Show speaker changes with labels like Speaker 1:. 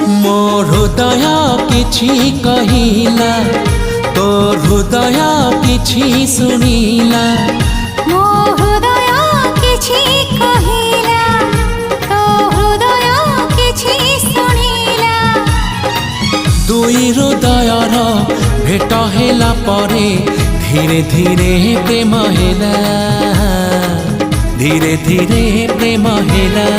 Speaker 1: ମୋ ହୃଦୟ କିଛି କହିଲା, ତୋ ହୃଦୟ କିଛି ଶୁଣିଲା।
Speaker 2: ମୋ ହୃଦୟ କିଛି କହିଲା, ତୋ ହୃଦୟ କିଛି ଶୁଣିଲା।
Speaker 1: ଦୁଇ ହୃଦୟର ଭେଟ ହେଲା ପରେ ଧୀରେ ଧୀରେ ପ୍ରେମ ହେଲା, ଧୀରେ ଧୀରେ ପ୍ରେମ ହେଲା।